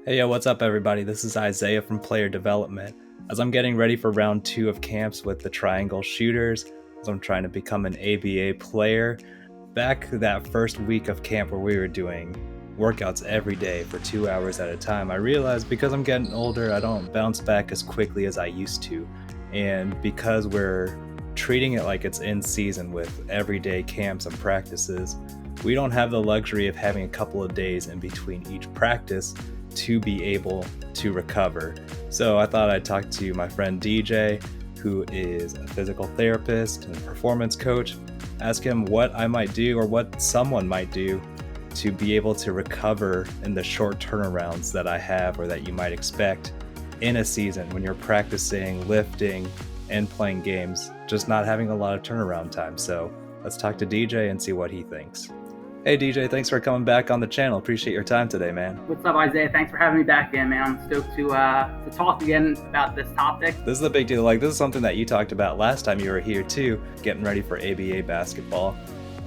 Hey, yo, what's up, everybody? This is Isaiah from Player Development. As I'm getting ready for round 2 of camps with the Triangle Shooters, as I'm trying to become an ABA player, back that first week of camp where we were doing workouts every day for 2 hours at a time, I realized because I'm getting older, I don't bounce back as quickly as I used to. And because we're treating it like it's in season with everyday camps and practices, we don't have the luxury of having a couple of days in between each practice to be able to recover. So I thought I'd talk to my friend DJ, who is a physical therapist and performance coach, ask him what I might do or what someone might do to be able to recover in the short turnarounds that I have or that you might expect in a season when you're practicing, lifting, and playing games, just not having a lot of turnaround time. So let's talk to DJ and see what he thinks. Hey DJ, thanks for coming back on the channel. Appreciate your time today, man. What's up, Isaiah? Thanks for having me back again, man. I'm stoked to talk again about this topic. This is a big deal. This is something that you talked about last time you were here too, getting ready for ABA basketball.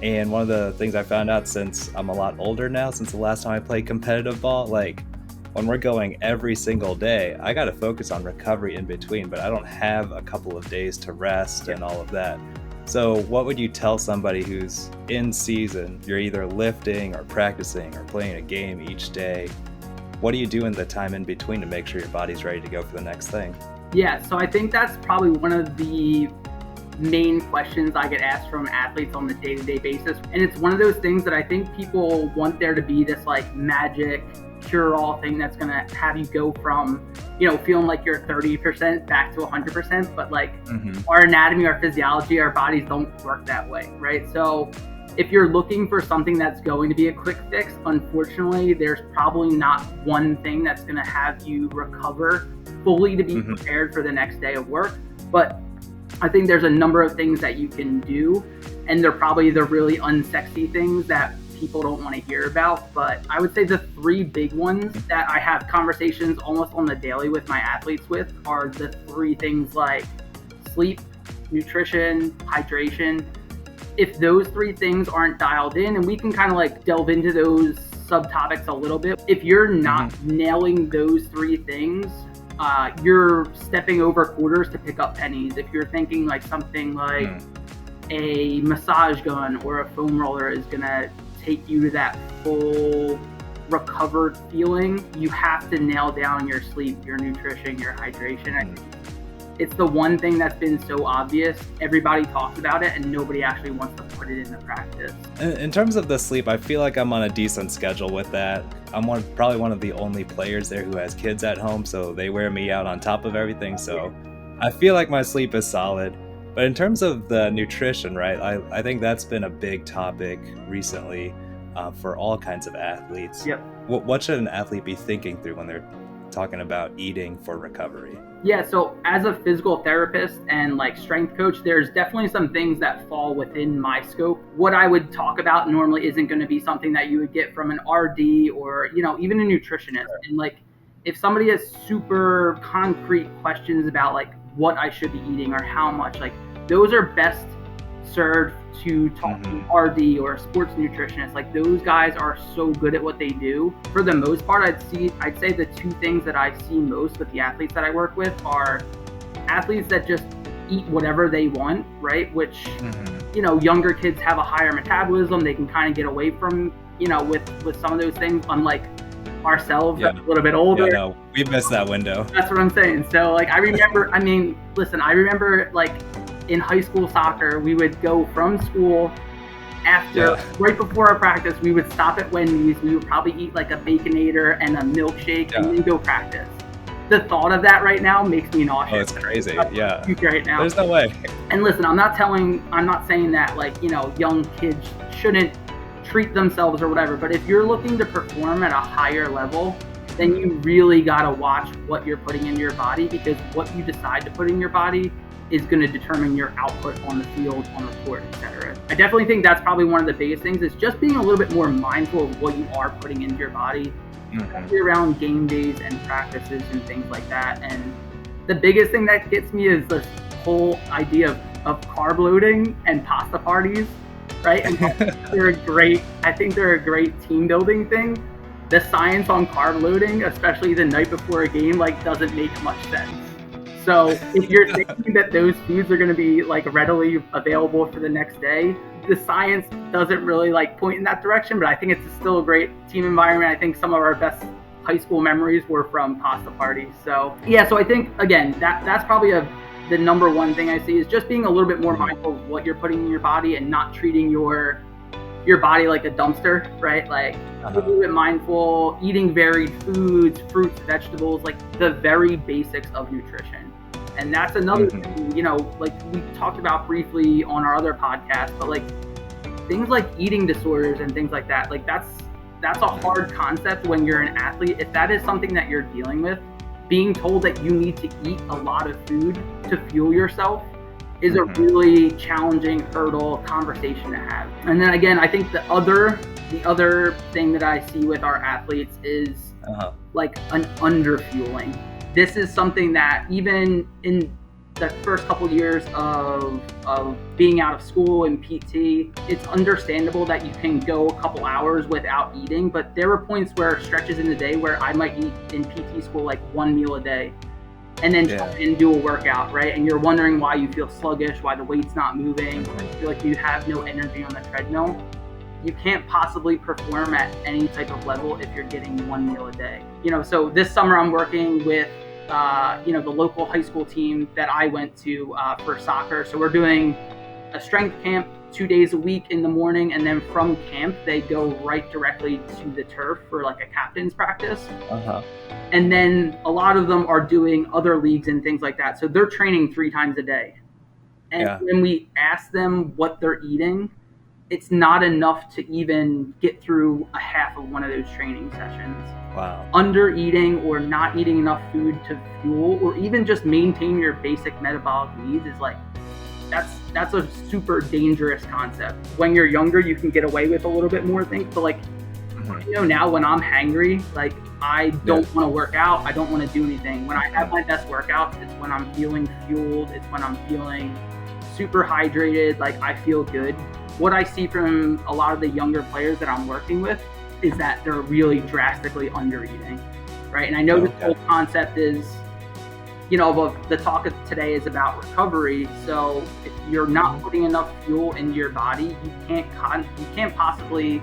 And one of the things I found out, since I'm a lot older now, since the last time I played competitive ball, when we're going every single day, I got to focus on recovery in between, but I don't have a couple of days to rest and all of that. So what would you tell somebody who's in season? You're either lifting or practicing or playing a game each day. What do you do in the time in between to make sure your body's ready to go for the next thing? Yeah, so I think that's probably one of the main questions I get asked from athletes on the day-to-day basis. And it's one of those things that I think people want there to be this magic cure-all thing that's going to have you go from, feeling like you're 30% back to 100%. But our anatomy, our physiology, our bodies don't work that way, right? So if you're looking for something that's going to be a quick fix, unfortunately, there's probably not one thing that's going to have you recover fully to be prepared for the next day of work. But I think there's a number of things that you can do, and they're probably the really unsexy things that people don't want to hear about. But I would say the three big ones that I have conversations almost on the daily with my athletes with are the three things like sleep, nutrition, hydration. If those three things aren't dialed in, and we can kind of delve into those subtopics a little bit, if you're not nailing those three things, you're stepping over quarters to pick up pennies. If you're thinking something like a massage gun or a foam roller is gonna take you to that full recovered feeling, you have to nail down your sleep, your nutrition, your hydration. It's the one thing that's been so obvious. Everybody talks about it and nobody actually wants to put it into practice. In terms of the sleep, I feel like I'm on a decent schedule with that. I'm probably one of the only players there who has kids at home, so they wear me out on top of everything. So I feel like my sleep is solid. But in terms of the nutrition, right, I think that's been a big topic recently for all kinds of athletes. Yep. What should an athlete be thinking through when they're talking about eating for recovery? Yeah, so as a physical therapist and strength coach, there's definitely some things that fall within my scope. What I would talk about normally isn't going to be something that you would get from an RD or, even a nutritionist. Sure. And if somebody has super concrete questions about what I should be eating or how much, those are best served to talk to an RD or a sports nutritionist. Those guys are so good at what they do. For the most part, I'd say the two things that I see most with the athletes that I work with are athletes that just eat whatever they want, right? Which, younger kids have a higher metabolism. They can kind of get away from, with some of those things, unlike ourselves, that's a little bit older. Yeah, no, we've missed that window. That's what I'm saying. So I remember, I remember in high school soccer, we would go from school right before our practice, we would stop at Wendy's. We would probably eat a Baconator and a milkshake and then go practice. The thought of that right now makes me nauseous. Oh, it's crazy. Yeah. Right now. There's no way. And listen, I'm not saying that young kids shouldn't treat themselves or whatever, but if you're looking to perform at a higher level, then you really got to watch what you're putting in your body, because what you decide to put in your body is going to determine your output on the field, on the court, etc. I definitely think that's probably one of the biggest things, is just being a little bit more mindful of what you are putting into your body, especially around game days and practices and things like that. And the biggest thing that gets me is this whole idea of carb loading and pasta parties, right? And I think they're a great team building thing. the science on carb loading, especially the night before a game, like doesn't make much sense. So if you're thinking that those foods are going to be like readily available for the next day, the science doesn't really like point in that direction, but I think it's still a great team environment. I think some of our best high school memories were from pasta parties. So yeah, so I think again, that's probably the number one thing I see is just being a little bit more mindful of what you're putting in your body and not treating your body like a dumpster, right? Like a little bit mindful, eating varied foods, fruits, vegetables, like the very basics of nutrition. And that's another thing, you know, like we talked about briefly on our other podcast, but like things like eating disorders and things like that, like that's a hard concept when you're an athlete. If that is something that you're dealing with, being told that you need to eat a lot of food to fuel yourself is a really challenging hurdle conversation to have. And then again, I think the other thing that I see with our athletes is like an underfueling. This is something that even in the first couple years of being out of school in PT, it's understandable that you can go a couple hours without eating, but there were points where stretches in the day where I might eat in PT school like one meal a day and then and do a workout, right? And you're wondering why you feel sluggish, why the weight's not moving, why you feel like you have no energy on the treadmill. You can't possibly perform at any type of level if you're getting one meal a day. You know, so this summer I'm working with the local high school team that I went to for soccer. So we're doing a strength camp 2 days a week in the morning, and then from camp they go right directly to the turf for like a captain's practice. And then a lot of them are doing other leagues and things like that. So they're training 3 times a day. And when we ask them what they're eating, it's not enough to even get through a half of one of those training sessions. Wow. Under eating or not eating enough food to fuel or even just maintain your basic metabolic needs is like, that's a super dangerous concept. When you're younger, you can get away with a little bit more things, but like, you know, now when I'm hangry, like I don't want to work out. I don't want to do anything. When I have my best workouts, it's when I'm feeling fueled. It's when I'm feeling super hydrated. Like I feel good. What I see from a lot of the younger players that I'm working with is that they're really drastically under eating, right? And I know this whole concept is, you know, the talk of today is about recovery. So if you're not putting enough fuel into your body, you can't possibly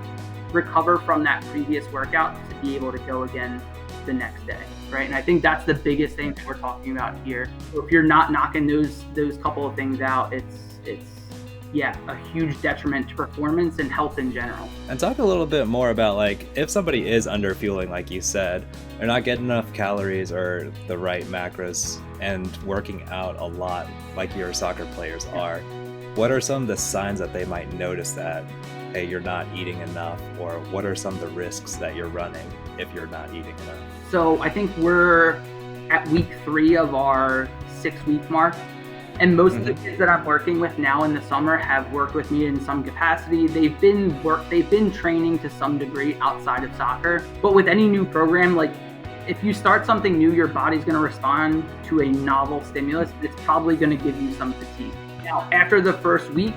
recover from that previous workout to be able to go again the next day, right? And I think that's the biggest thing that we're talking about here. So if you're not knocking those couple of things out, it's a huge detriment to performance and health in general. And talk a little bit more about like if somebody is underfueling, like you said, they're not getting enough calories or the right macros and working out a lot like your soccer players are. What are some of the signs that they might notice that, hey, you're not eating enough, or what are some of the risks that you're running if you're not eating enough? So I think we're at week 3 of our 6-week mark. And most of the kids that I'm working with now in the summer have worked with me in some capacity. They've been training to some degree outside of soccer. But with any new program, like if you start something new, your body's going to respond to a novel stimulus. It's probably going to give you some fatigue. Now, after the first week,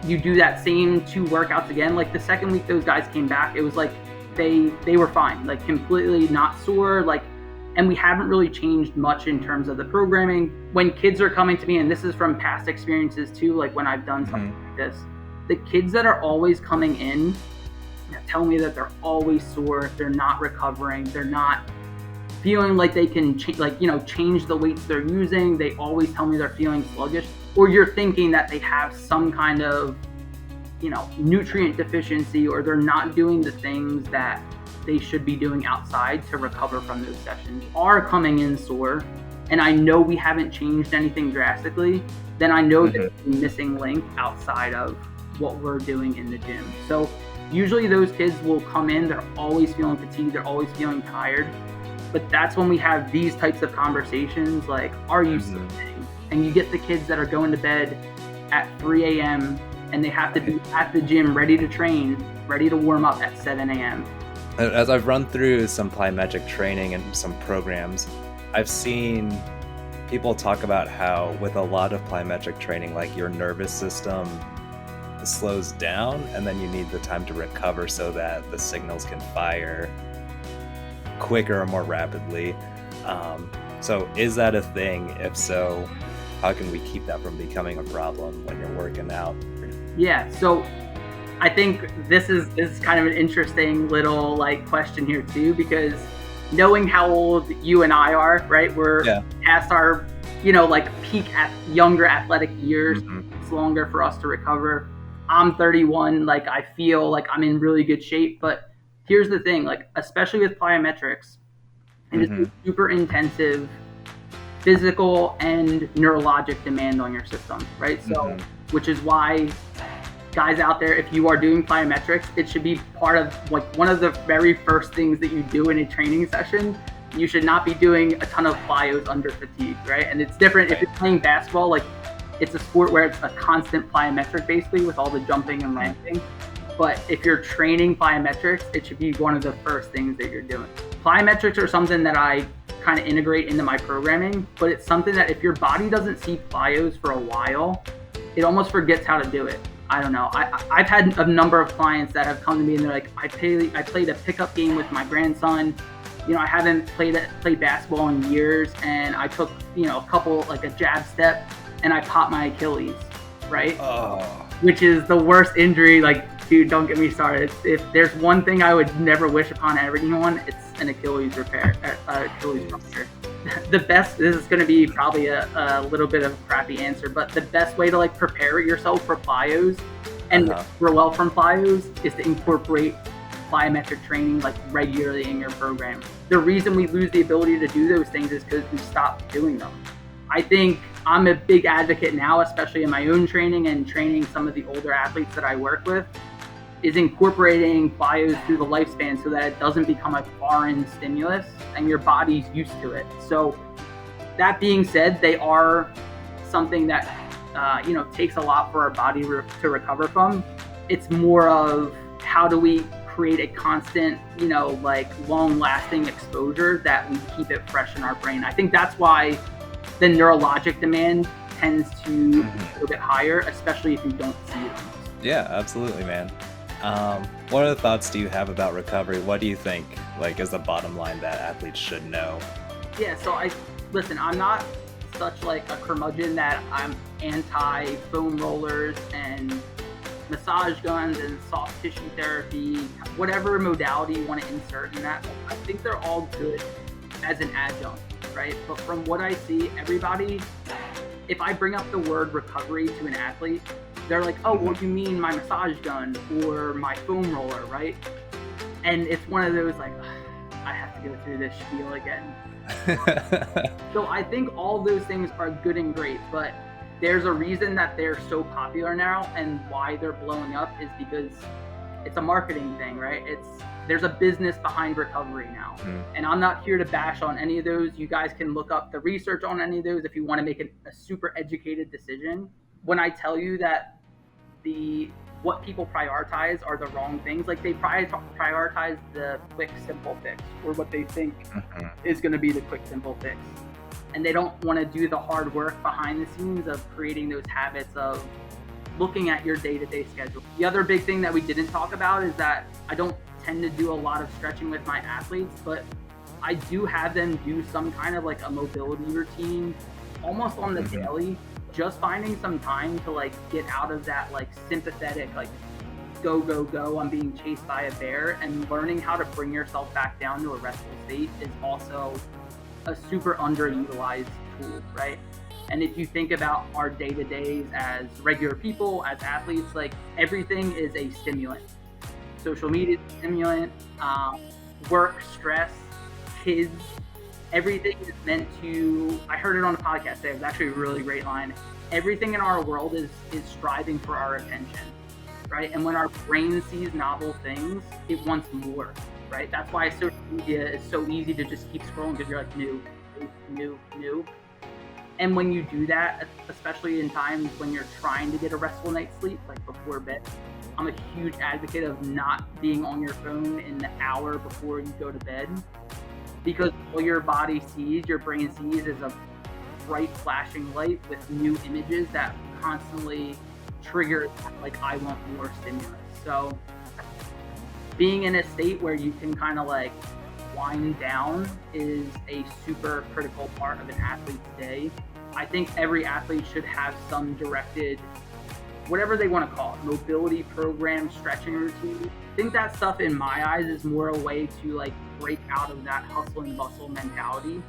you do that same 2 workouts again. Like the second week those guys came back, it was like they were fine, like completely not sore, like. And we haven't really changed much in terms of the programming. When kids are coming to me, and this is from past experiences too, like when I've done something like this, the kids that are always coming in tell me that they're always sore, they're not recovering, they're not feeling like they can change the weights they're using. They always tell me they're feeling sluggish, or you're thinking that they have some kind of, nutrient deficiency, or they're not doing the things that they should be doing outside to recover from those sessions, are coming in sore, and I know we haven't changed anything drastically, then I know there's a missing link outside of what we're doing in the gym. So usually those kids will come in, they're always feeling fatigued, they're always feeling tired, but that's when we have these types of conversations like, are you sleeping? And you get the kids that are going to bed at 3 a.m. and they have to be at the gym ready to train, ready to warm up at 7 a.m. As I've run through some plyometric training and some programs, I've seen people talk about how with a lot of plyometric training, like your nervous system slows down and then you need the time to recover so that the signals can fire quicker or more rapidly. So is that a thing? If so, how can we keep that from becoming a problem when you're working out? Yeah, so I think this is kind of an interesting little like question here too, because knowing how old you and I are, right? We're past our, like peak at younger athletic years. It's longer for us to recover. I'm 31. Like I feel like I'm in really good shape, but here's the thing, like especially with plyometrics, it is a super intensive physical and neurologic demand on your system, right? So, which is why guys out there, if you are doing plyometrics, it should be part of like one of the very first things that you do in a training session. You should not be doing a ton of plyos under fatigue, right? And it's different if you're playing basketball, like it's a sport where it's a constant plyometric basically with all the jumping and landing. But if you're training plyometrics, it should be one of the first things that you're doing. Plyometrics are something that I kind of integrate into my programming, but it's something that if your body doesn't see plyos for a while, it almost forgets how to do it. I don't know. I've had a number of clients that have come to me and they're like, I played a pickup game with my grandson. I haven't played basketball in years, and I took, a couple, like a jab step, and I popped my Achilles, right? Oh. Which is the worst injury. Like, dude, don't get me started. If there's one thing I would never wish upon anyone, it's an Achilles repair, Achilles rupture. The best, this is going to be probably a little bit of a crappy answer, but the best way to like prepare yourself for plyos and grow well from plyos is to incorporate plyometric training like regularly in your program. The reason we lose the ability to do those things is because we stop doing them. I think I'm a big advocate now, especially in my own training and training some of the older athletes that I work with, is incorporating plyos through the lifespan so that it doesn't become a foreign stimulus and your body's used to it. So that being said, they are something that takes a lot for our body to recover from. It's more of how do we create a constant, like long-lasting exposure that we keep it fresh in our brain. I think that's why the neurologic demand tends to be a little bit higher, especially if you don't see it. Yeah, absolutely, man. What other thoughts do you have about recovery? What do you think, like, is the bottom line that athletes should know? Yeah, so I'm not such like a curmudgeon that I'm anti foam rollers and massage guns and soft tissue therapy, whatever modality you want to insert in that. I think they're all good as an adjunct, right? But from what I see, everybody, if I bring up the word recovery to an athlete, they're like, oh, what do you mean my massage gun or my foam roller, right? And it's one of those like, I have to go through this spiel again. So I think all those things are good and great, but there's a reason that they're so popular now, and why they're blowing up is because it's a marketing thing, right? There's a business behind recovery now. And I'm not here to bash on any of those. You guys can look up the research on any of those if you want to make a super educated decision. When I tell you that what people prioritize are the wrong things, like they prioritize the quick, simple fix, or what they think is going to be the quick, simple fix. And they don't want to do the hard work behind the scenes of creating those habits of looking at your day-to-day schedule. The other big thing that we didn't talk about is that I don't tend to do a lot of stretching with my athletes, but I do have them do some kind of like a mobility routine almost on the daily, just finding some time to like get out of that like sympathetic, like go, go, go, I'm being chased by a bear, and learning how to bring yourself back down to a restful state is also a super underutilized tool, right? And if you think about our day-to-days as regular people, as athletes, like everything is a stimulant. Social media is a stimulant, work, stress, kids, everything is meant to, I heard it on a podcast today, it was actually a really great line. Everything in our world is striving for our attention, right? And when our brain sees novel things, it wants more, right? That's why social media is so easy to just keep scrolling, because you're like new. And when you do that, especially in times when you're trying to get a restful night's sleep, like before bed, I'm a huge advocate of not being on your phone in the hour before you go to bed, because all your body sees, your brain sees, is a bright flashing light with new images that constantly trigger like, I want more stimulus. So being in a state where you can kind of like wind down is a super critical part of an athlete's day. I think every athlete should have some directed, whatever they want to call it, mobility program, stretching routine. I think that stuff in my eyes is more a way to like break out of that hustle and bustle mentality.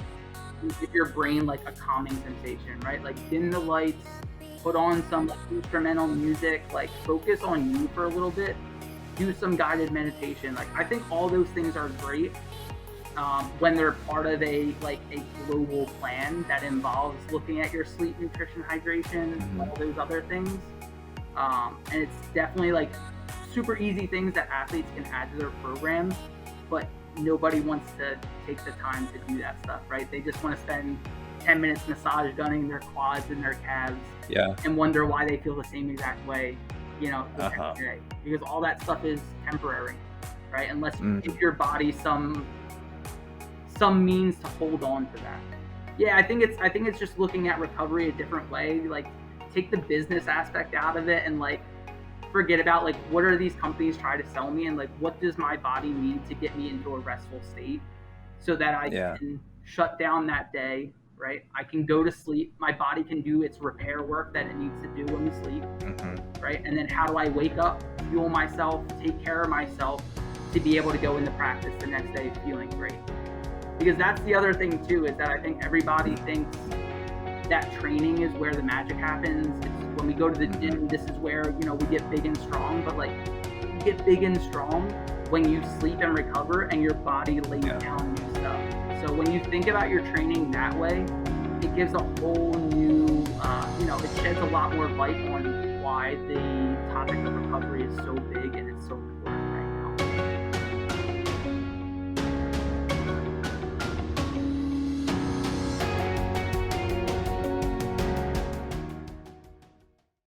Give your brain like a calming sensation, right? Like dim the lights, put on some like instrumental music, like focus on you for a little bit, do some guided meditation. Like I think all those things are great when they're part of a global plan that involves looking at your sleep, nutrition, hydration, all those other things. And it's definitely like super easy things that athletes can add to their programs, but nobody wants to take the time to do that stuff, right? They just want to spend 10 minutes massage gunning their quads and their calves, and wonder why they feel the same exact way, the next day. Because all that stuff is temporary, right? Unless you give your body some means to hold on to that. Yeah, I think it's just looking at recovery a different way. Like take the business aspect out of it and like forget about like what are these companies trying to sell me, and like what does my body need to get me into a restful state so that I can shut down that day, right? I can go to sleep, my body can do its repair work that it needs to do when we sleep, right? And then how do I wake up, fuel myself, take care of myself to be able to go into practice the next day feeling great? Because that's the other thing too, is that I think everybody thinks that training is where the magic happens. It's when we go to the gym, this is where, we get big and strong, but like you get big and strong when you sleep and recover and your body lays down new stuff. So when you think about your training that way, it gives a whole new, it sheds a lot more light on why the topic of recovery is so big and it's so important.